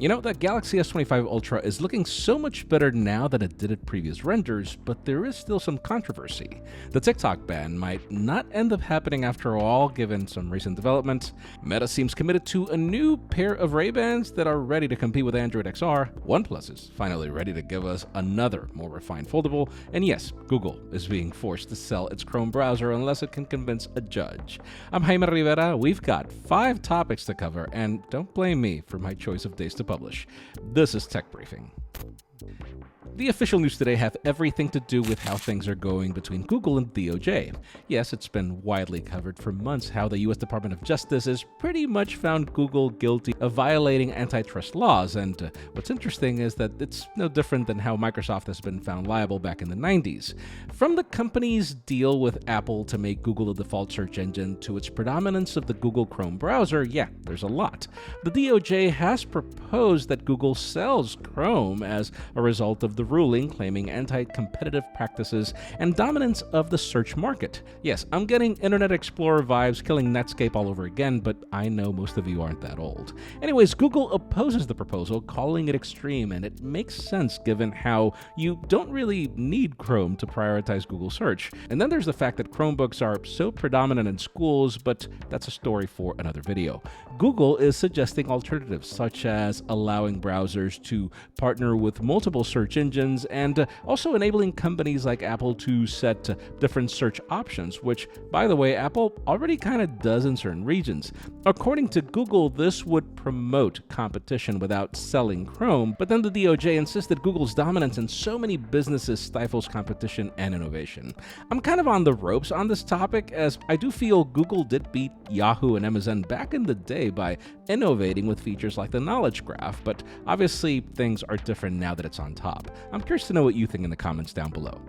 You know, that Galaxy S25 Ultra is looking so much better now than it did at previous renders, but there is still some controversy. The TikTok ban might not end up happening after all, given some recent developments. Meta seems committed to a new pair of Ray-Bans that are ready to compete with Android XR. OnePlus is finally ready to give us another, more refined foldable. And yes, Google is being forced to sell its Chrome browser unless it can convince a judge. I'm Jaime Rivera. We've got 5 topics to cover, and don't blame me for my choice of days to publish. This is Tech Briefing. The official news today have everything to do with how things are going between Google and DOJ. Yes, it's been widely covered for months how the US Department of Justice has pretty much found Google guilty of violating antitrust laws, and what's interesting is that it's no different than how Microsoft has been found liable back in the 90s. From the company's deal with Apple to make Google the default search engine to its predominance of the Google Chrome browser, yeah, there's a lot. The DOJ has proposed that Google sells Chrome as a result of the ruling claiming anti-competitive practices and dominance of the search market. Yes, I'm getting Internet Explorer vibes, killing Netscape all over again, but I know most of you aren't that old. Anyways, Google opposes the proposal, calling it extreme, and it makes sense given how you don't really need Chrome to prioritize Google search. And then there's the fact that Chromebooks are so predominant in schools, but that's a story for another video. Google is suggesting alternatives, such as allowing browsers to partner with multiple search engines and also enabling companies like Apple to set different search options, which, by the way, Apple already kind of does in certain regions. According to Google, this would promote competition without selling Chrome, but then the DOJ insists that Google's dominance in so many businesses stifles competition and innovation. I'm kind of on the ropes on this topic, as I do feel Google did beat Yahoo and Amazon back in the day by innovating with features like the knowledge graph, but obviously things are different now that it's on top. I'm curious to know what you think in the comments down below.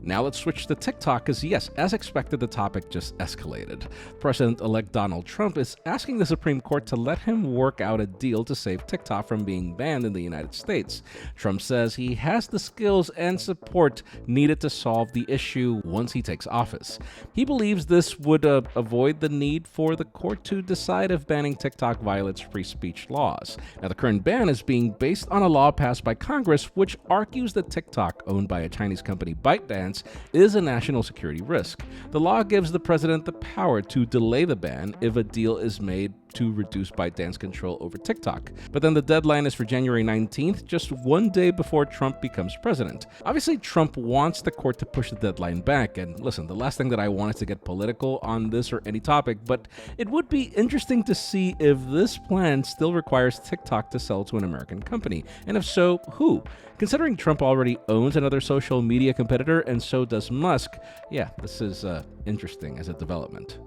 Now let's switch to TikTok, because yes, as expected, the topic just escalated. President-elect Donald Trump is asking the Supreme Court to let him work out a deal to save TikTok from being banned in the United States. Trump says he has the skills and support needed to solve the issue once he takes office. He believes this would avoid the need for the court to decide if banning TikTok violates free speech laws. Now, the current ban is being based on a law passed by Congress, which argues that TikTok, owned by a Chinese company ByteDance, is a national security risk. The law gives the president the power to delay the ban if a deal is made to reduce ByteDance control over TikTok. But then the deadline is for January 19th, just one day before Trump becomes president. Obviously, Trump wants the court to push the deadline back, and listen, the last thing that I want is to get political on this or any topic, but it would be interesting to see if this plan still requires TikTok to sell to an American company, and if so, who? Considering Trump already owns another social media competitor, and so does Musk, yeah, this is interesting as a development.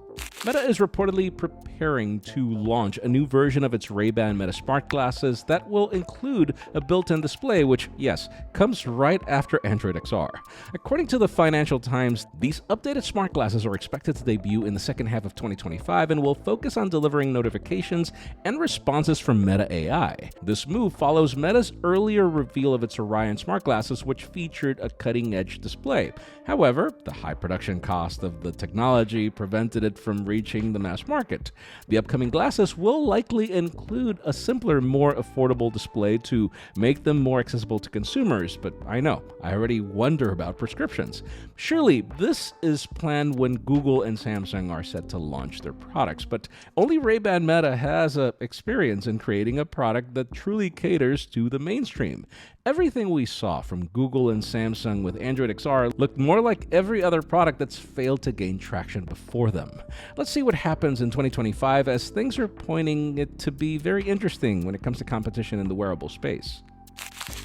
Meta is reportedly preparing to launch a new version of its Ray-Ban Meta smart glasses that will include a built-in display, which, yes, comes right after Android XR. According to the Financial Times, these updated smart glasses are expected to debut in the second half of 2025 and will focus on delivering notifications and responses from Meta AI. This move follows Meta's earlier reveal of its Orion smart glasses, which featured a cutting-edge display. However, the high production cost of the technology prevented it from reaching the mass market. The upcoming glasses will likely include a simpler, more affordable display to make them more accessible to consumers, but I know, I already wonder about prescriptions. Surely, this is planned when Google and Samsung are set to launch their products, but only Ray-Ban Meta has experience in creating a product that truly caters to the mainstream. Everything we saw from Google and Samsung with Android XR looked more like every other product that's failed to gain traction before them. Let's see what happens in 2025, as things are pointing it to be very interesting when it comes to competition in the wearable space.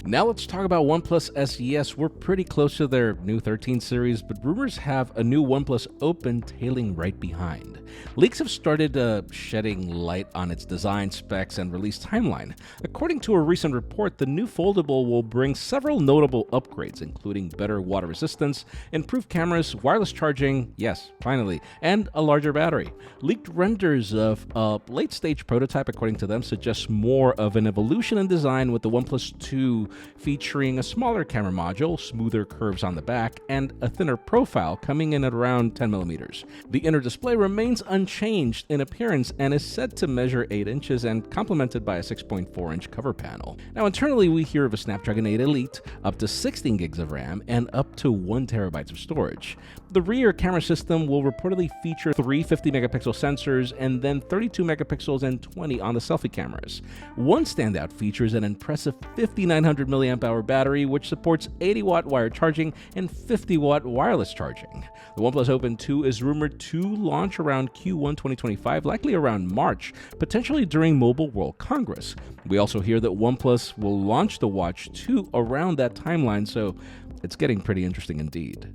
Now let's talk about OnePlus SES. We're pretty close to their new 13 series, but rumors have a new OnePlus Open tailing right behind. Leaks have started shedding light on its design specs and release timeline. According to a recent report, the new foldable will bring several notable upgrades, including better water resistance, improved cameras, wireless charging, yes, finally, and a larger battery. Leaked renders of a late-stage prototype, according to them, suggest more of an evolution in design, with the OnePlus 2 2, featuring a smaller camera module, smoother curves on the back, and a thinner profile coming in at around 10mm. The inner display remains unchanged in appearance and is said to measure 8 inches and complemented by a 6.4-inch cover panel. Now internally we hear of a Snapdragon 8 Elite, up to 16 gigs of RAM, and up to 1 terabyte of storage. The rear camera system will reportedly feature 3 50-megapixel sensors and then 32 megapixels and 20 on the selfie cameras. One standout feature is an impressive 5900 mAh battery, which supports 80-watt wired charging and 50-watt wireless charging. The OnePlus Open 2 is rumored to launch around Q1 2025, likely around March, potentially during Mobile World Congress. We also hear that OnePlus will launch the Watch 2 around that timeline, so it's getting pretty interesting indeed.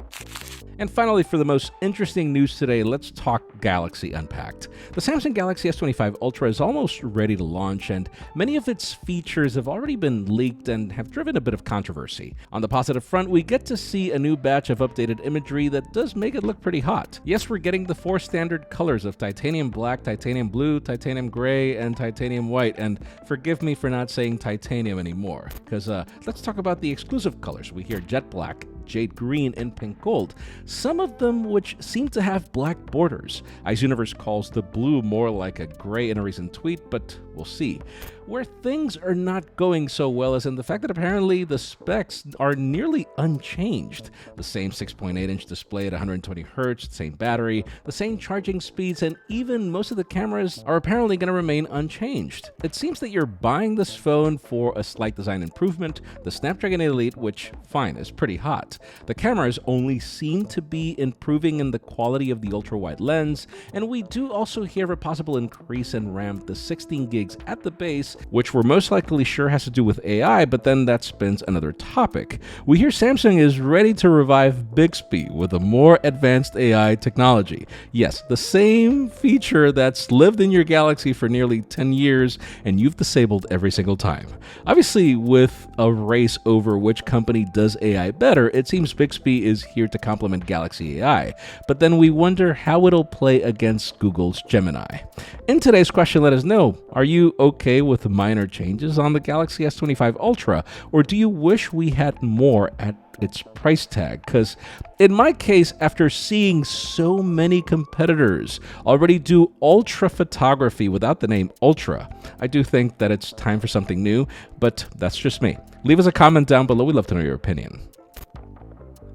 And finally, for the most interesting news today, let's talk Galaxy Unpacked. The Samsung Galaxy S25 Ultra is almost ready to launch, and many of its features have already been leaked and have driven a bit of controversy. On the positive front, we get to see a new batch of updated imagery that does make it look pretty hot. Yes, we're getting the 4 standard colors of titanium black, titanium blue, titanium gray, and titanium white, and forgive me for not saying titanium anymore, because let's talk about the exclusive colors. We hear jet black, jade green, and pink gold, some of them which seem to have black borders. Ice Universe calls the blue more like a gray in a recent tweet, but we'll see. Where things are not going so well is in the fact that apparently the specs are nearly unchanged. The same 6.8-inch display at 120 Hz, same battery, the same charging speeds, and even most of the cameras are apparently going to remain unchanged. It seems that you're buying this phone for a slight design improvement, the Snapdragon 8 Elite, which, fine, is pretty hot. The cameras only seem to be improving in the quality of the ultra-wide lens, and we do also hear of a possible increase in RAM to 16 gigs at the base, which we're most likely sure has to do with AI, but then that spins another topic. We hear Samsung is ready to revive Bixby with a more advanced AI technology. Yes, the same feature that's lived in your Galaxy for nearly 10 years and you've disabled every single time. Obviously, with a race over which company does AI better, it seems Bixby is here to complement Galaxy AI, but then we wonder how it'll play against Google's Gemini. In today's question, let us know, are you okay with minor changes on the Galaxy S25 Ultra, or do you wish we had more at its price tag? Because in my case, after seeing so many competitors already do ultra photography without the name Ultra, I do think that it's time for something new, but that's just me. Leave us a comment down below. We'd love to know your opinion.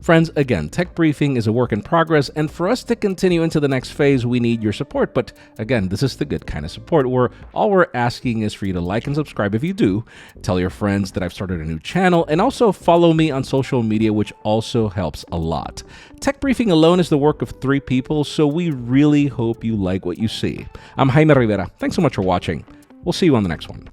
Friends, again, Tech Briefing is a work in progress, and for us to continue into the next phase, we need your support. But again, this is the good kind of support where all we're asking is for you to like and subscribe if you do, tell your friends that I've started a new channel, and also follow me on social media, which also helps a lot. Tech Briefing alone is the work of 3 people, so we really hope you like what you see. I'm Jaime Rivera. Thanks so much for watching. We'll see you on the next one.